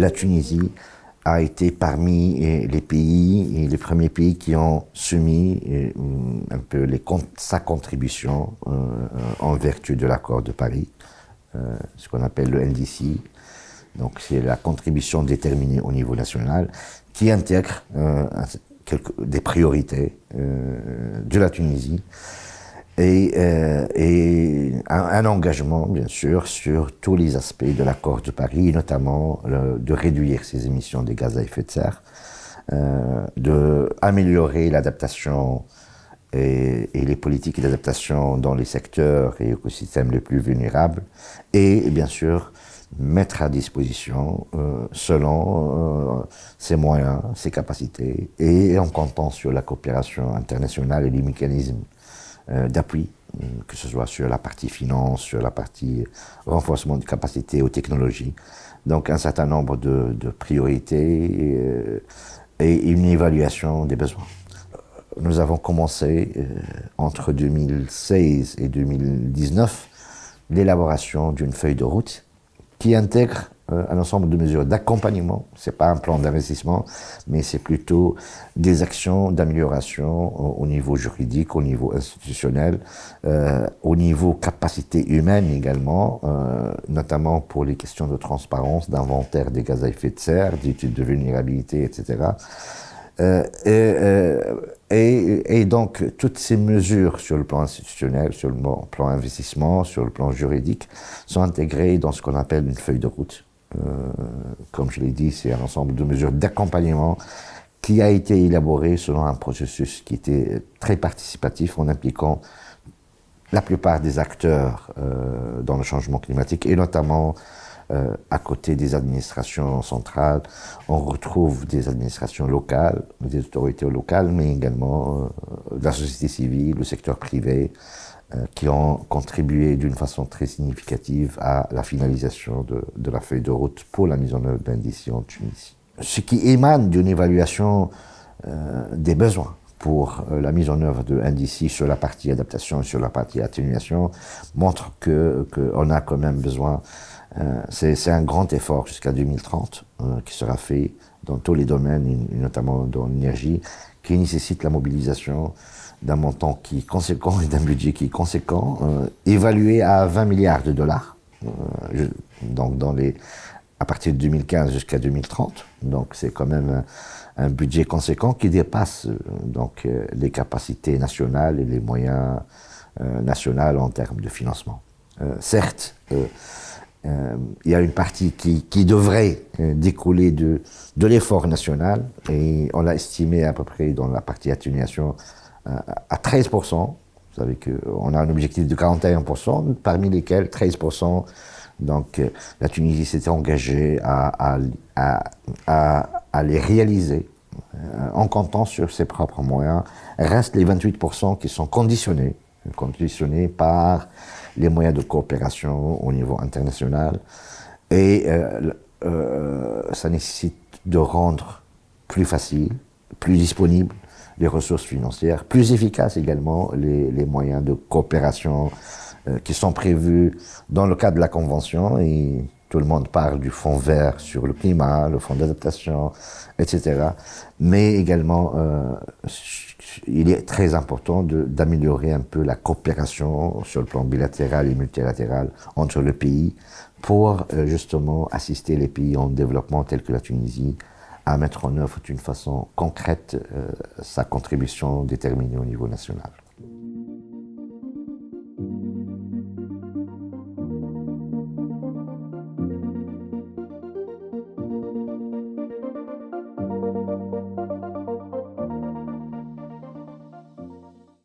la Tunisie a été parmi les pays, les premiers pays qui ont soumis un peu sa contribution en vertu de l'accord de Paris, ce qu'on appelle le NDC. Donc c'est la contribution déterminée au niveau national qui intègre des priorités de la Tunisie et un engagement, bien sûr, sur tous les aspects de l'accord de Paris, notamment de réduire ses émissions de gaz à effet de serre, d'améliorer l'adaptation et les politiques d'adaptation dans les secteurs et écosystèmes les plus vulnérables, et bien sûr, mettre à disposition, selon ses moyens, ses capacités, et en comptant sur la coopération internationale et les mécanismes d'appui, que ce soit sur la partie finance, sur la partie renforcement de capacités aux technologies. Donc un certain nombre de priorités et une évaluation des besoins. Nous avons commencé entre 2016 et 2019 l'élaboration d'une feuille de route qui intègre un ensemble de mesures d'accompagnement. Ce n'est pas un plan d'investissement, mais c'est plutôt des actions d'amélioration au niveau juridique, au niveau institutionnel, au niveau capacité humaine également, notamment pour les questions de transparence, d'inventaire des gaz à effet de serre, d'études de vulnérabilité, etc. Et donc, toutes ces mesures sur le plan institutionnel, sur le plan investissement, sur le plan juridique, sont intégrées dans ce qu'on appelle une feuille de route. Comme je l'ai dit, c'est un ensemble de mesures d'accompagnement qui a été élaboré selon un processus qui était très participatif en impliquant la plupart des acteurs dans le changement climatique et notamment à côté des administrations centrales, on retrouve des administrations locales, des autorités locales, mais également la société civile, le secteur privé, qui ont contribué d'une façon très significative à la finalisation de la feuille de route pour la mise en œuvre d'NDC en Tunisie. Ce qui émane d'une évaluation des besoins pour la mise en œuvre de NDC sur la partie adaptation et sur la partie atténuation montre qu'on a quand même besoin. C'est un grand effort jusqu'à 2030 qui sera fait dans tous les domaines, et notamment dans l'énergie, qui nécessite la mobilisation d'un montant qui est conséquent et d'un budget qui est conséquent, évalué à 20 milliards de dollars, donc à partir de 2015 jusqu'à 2030. Donc c'est quand même un budget conséquent qui dépasse donc les capacités nationales et les moyens nationaux en termes de financement. Certes, il y a une partie qui devrait découler de l'effort national, et on l'a estimé à peu près dans la partie atténuation à 13%. Vous savez qu'on a un objectif de 41%, parmi lesquels 13%. Donc la Tunisie s'était engagée à les réaliser en comptant sur ses propres moyens. Restent les 28% qui sont conditionnés par les moyens de coopération au niveau international, et ça nécessite de rendre plus facile, plus disponible les ressources financières, plus efficaces également les moyens de coopération qui sont prévus dans le cadre de la Convention. Et tout le monde parle du fonds vert sur le climat, le fonds d'adaptation, etc. Mais également, il est très important d'améliorer un peu la coopération sur le plan bilatéral et multilatéral entre les pays pour justement assister les pays en développement tels que la Tunisie à mettre en œuvre d'une façon concrète sa contribution déterminée au niveau national.